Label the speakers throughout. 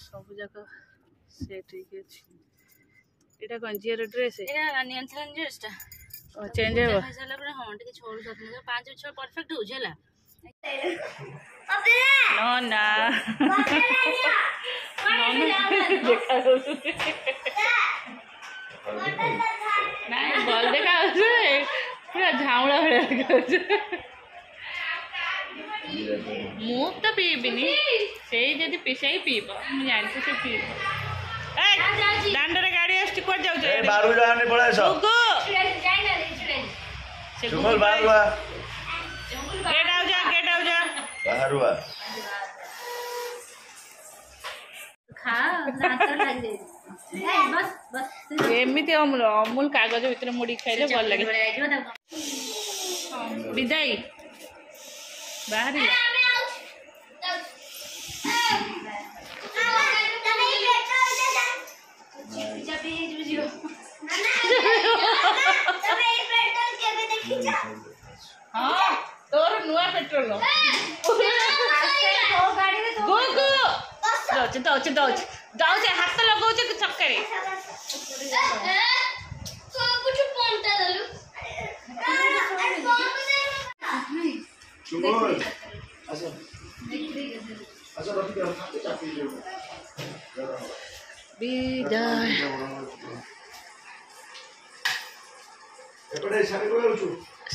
Speaker 1: सब जाक से ठीक अछि एटा कोन जीर ड्रेस है
Speaker 2: एटा नियंत्रण ड्रेसटा
Speaker 1: चेंज हो
Speaker 2: साला पर हां टिके छोड़ सकने 5-6 परफेक्ट हो जाला
Speaker 1: नो ना देखा नहीं बल देखा पूरा झाउला भाया मु तो पीबिनी से जदि पिसई पीब मु जानछि से पीब ए दांडे रे गाड़ी आस्ति को जाउ
Speaker 3: ए बारू जाने पड़े सब
Speaker 1: से
Speaker 3: चुमल बारुआ
Speaker 1: गेट आउ जा
Speaker 3: बारुआ
Speaker 2: खा दांत लाग जाई बस बस
Speaker 1: एमिति अमूल कागज भितर मुड़ी खाइले भल लागे विदाई बाहर हाँ तोर नुआ पेट्रोल दौचे हाथ लगाऊे चक्कर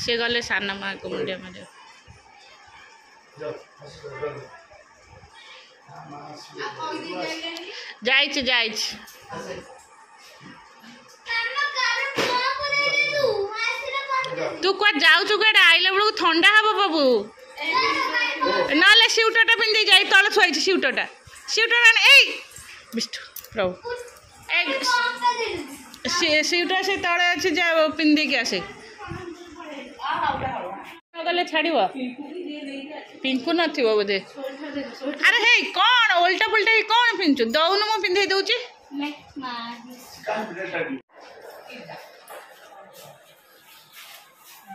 Speaker 1: से गले सान माँ को मुंडिया मारे जाइछ तू क्या जाऊ कड़े आइला बेलू ठंडा हम बाबू ना सिउटा पिंधि जाई तले थुआई सिउटा बिष्टु प्रभु सिउटा से तले अच्छे जा पिंधि के आसे गले छाड़ पिंकु न बोधे अरे हे कौन उल्टा पुल्टा कौन पिंचु दौन मु पिंधे दउची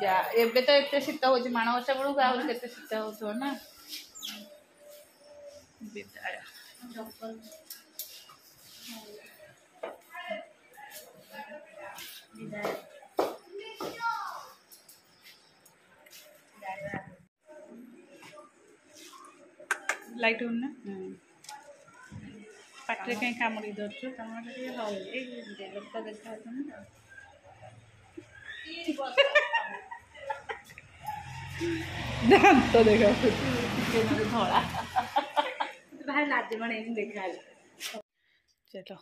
Speaker 1: जा एबे तो एते शीत हो माणवसा बेलू आहुरी केते शीत हो ना विदाय लाइट उन्ना पाटे कहीं कामुड़ी दर्छु तमरे हौ ए लोक देखा ना दांत देखा धड़ा भाई लाज बने देखा चलो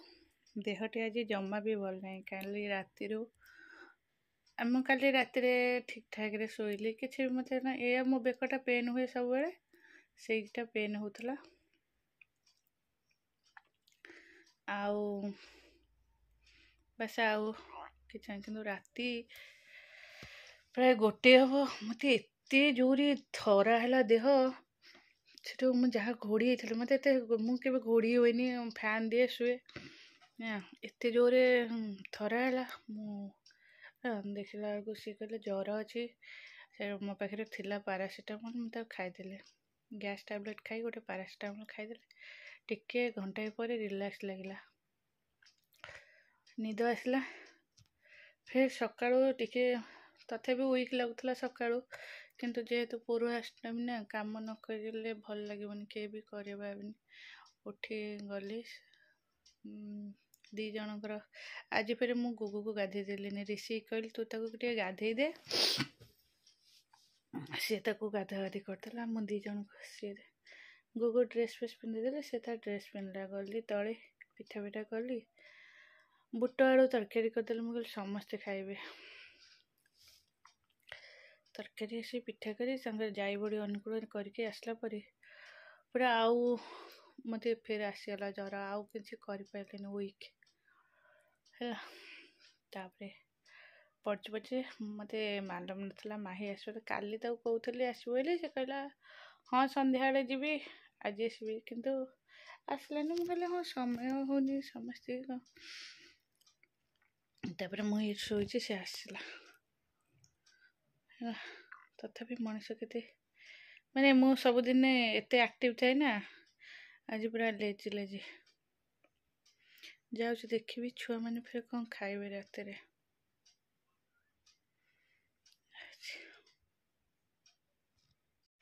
Speaker 1: देहटी आज जमा भी भल नहीं काली राति आम काली राति ठीक ठाक रे शोइली कि मतलब ना ये मो बेकटा पेन हुए सब बेले सेटा पेन होतला आउ बस आउ कि राति प्राय गोटे हम मत एत जोरी थरा है देह से मुझे घोड़ी मत मुझे घोड़ी हुए फैन दिए शुए एत जोरे थरा है देखला बेलू सी कहले ज्वर अच्छी मो पाखे थिला पारासीटामोल मुझे खाईदे गैस टैबलेट खाई गोटे पारासीटामोल खाईदे टिके घंटाए पर रिलैक्स लगिला निद आसला फिर सकाळू टिके तथापि वीक लगुला सकाळू किंतु जेहेतु पूर्वाष्टमी ना काम न करें भल लगे किए भी करें उठी गली दी जनकर आज फिर मु गुगु को गाधे देली ऋषि कहली तू ताको गाधे दे सी गाधा गाधी करदेला मु दी जन सी गुगु ड्रेस फ्रेस पिंधिदेले से ड्रेस पिंधला गली तले पिठा पिठा कली बुट आलू तरकारी करदेले मुझे समस्ते खाइबे तरकारी से पिठा करी जाई बड़ी अनुकूल करके आसला पर पूरा आउ मत फिर आसीगला ज्वर आउ कि कर वीक है तापरे पड़े पड़े मत मालूम नाला माही आस काली कहली आसो से कहला हाँ संध्या जी आज आसबि किंतु आसलानी मुझे हाँ समय होनी समस्ते तापर मुझे शोची से आसला तथापि मनीष के माने मु सबुदिन एत एक्टिव थाए ना आज पूरा लेजी लेजी जाऊँ देखी छुआ मैंने फिर कौन खाइबे रात रे।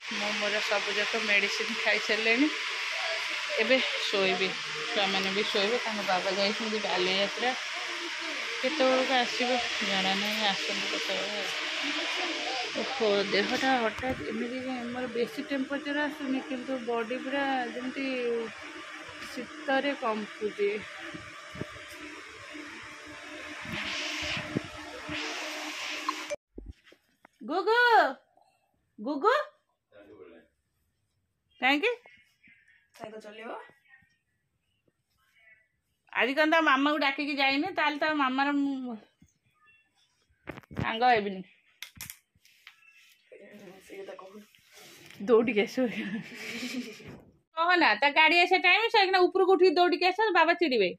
Speaker 1: मो मोर सब जाक मेडिसिन खाई सारे एबे शोबी छुआ मैंने भी शोबे बाबा जाइए बाली यात्रा केतक आसो जना ना आसत के देहटा हठात एमती मोर बेसी टेम्परेचर आसुनी किंतु बॉडी पूरा जमी शीतरे कंपुची। गुगु गुगु कहीं चलो आज कौन तो मामा को डाकिकी जाइनी ताल तो मामार सांग हेबिनी दौड़ के आस कहना ता गाड़ी आसा टाइम से ऊपर को उठी दौड़ के आस बाबा चिड़े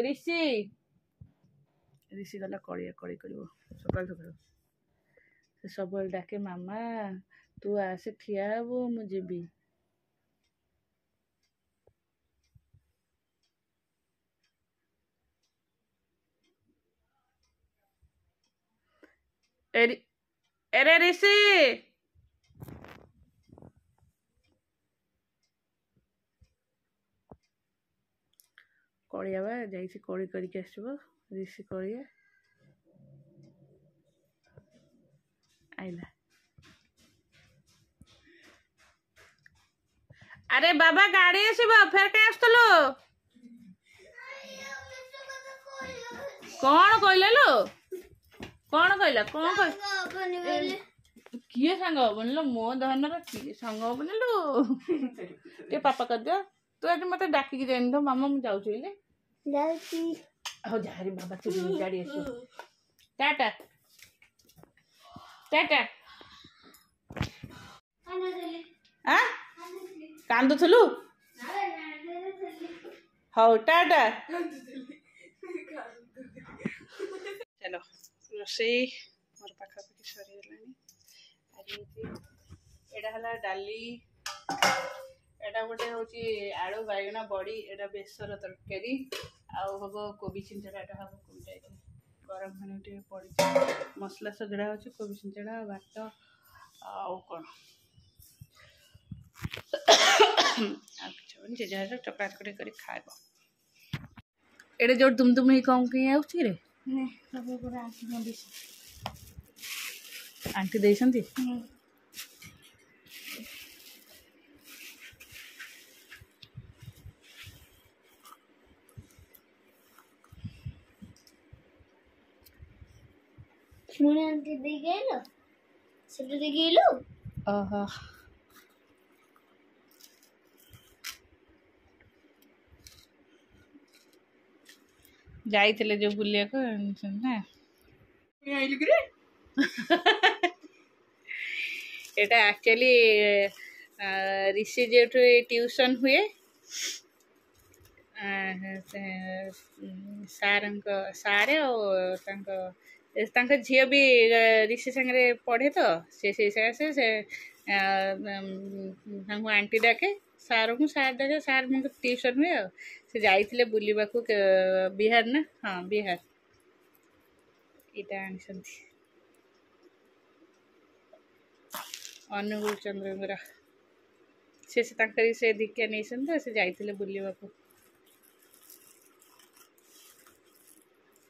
Speaker 1: ऋषि ऋषि गला कड़िया कड़ी कर सकाल सकाल से सब डाके मामा तू आसे ठिया हबु मु जीबी। अरे ऋषि कड़िया बा जा कड़ी करके आसब ऋषि कड़िया आइला। अरे बाबा गाड़ी आसब फेर कहीं आसलो कौन कहला लो कौन कहला कौन कह किए सांग हबन लो मो धनर किए सांग हबन लो टे पापा कर दियो तू आज मत डाकिकी जाइन तो मामा मु जाऊ हो जा रे बाबा तू गाड़ी आसो टाटा टाटा आ कांदुथलु हौ टाटा चलो रोसई मोर पाखापाखि सरीगलानी आज एटा हला डाली एटा गोटे हूँ आलू बैगण बड़ी एटा बेसर तरकारी आउ हम कोबी छिंचड़ा हम कोबी गरम पानी पड़ी मसला सजड़ा हो कोबी छिंचड़ा भात आउ कौन जे जहाँ चकड़ा चकड़ी कर खाब एटे जो दुम ही कम कहीं आउची रे आंटी देइसंती
Speaker 4: मुने आंटी दे गेलो सेटा दे गेलो
Speaker 1: आहा जाइले जो बुलिया को ना एटा एक्चुअली ऋषि जो ट्यूशन हुए सारे झी भी ऋषि सांगे पढ़े तो से आंटी डाके सार को सार डाके सार मैं ट्यूशन हुए से जाइए बुलवा को बिहार ना हाँ बिहार इटा आनी अनुगुल चंद्र से दीक्षा नहीं से जाइए बुलवा को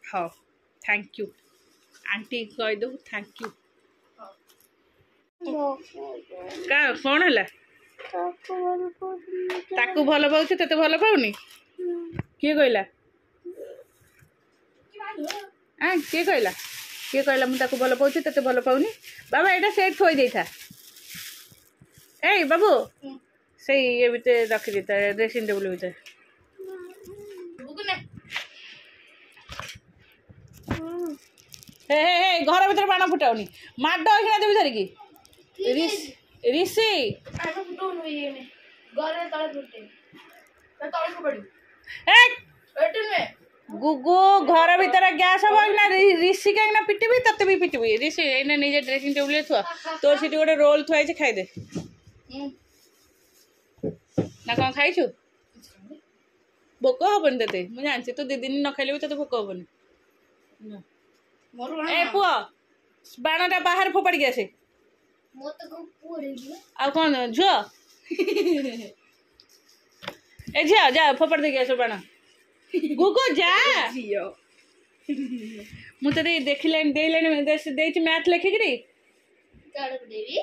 Speaker 1: हाँ थैंक यू आंटी कहीदे थैंक यू कौन है ताकू भल पाऊँ ते भल पाऊनी किए कहला किए कहला मुझे भल पाऊँ ते भल पाऊनी बाबा यहाँ सेट थोई दे था ए बाबू से ये भीतर रखी देता ड्रेसिंग टेबल भीतर घर भीतर बाण फुटाऊनी माड अखिना देवी धरिकी ऋषि गुगु घर भीतर गैस हम ऋषि कहीं पिटबी तते भी पिटबी ऋषि एना निजे ड्रेसिंग टेबल थुआ तोर सीटी गोटे रोल थुआई खाईदे ना कौन खाइछु ଭୋକ ହବନି ତତେ ମୁଁ ଜାଣିଛି ତୁ 2 ଦିନ ନ ଖାଇଲେ ବି ତତେ ଭୋକ ହବନି ଏ ପୁଅ ବାଣଟା ବାହାରେ ଫୋପାଡ଼ିକି ଆସେ
Speaker 4: ମୋତେ କଣ ପୋଡ଼ିଯିବ
Speaker 1: ଆଉ କ'ଣ ଝିଅ ଏ ଝିଅ ଯା ଫୋପାଡ଼ି ଦେଇକି ଆସ ବାଣ ଗୁଗୁ ଯା ମୁଁ ତତେ ଦେଖିଲାଣି ଦେଇଲାଣି ଦେଇଛି ମ୍ୟାଥ୍ ଲେଖିକିରି
Speaker 4: କାହାକୁ ଦେବି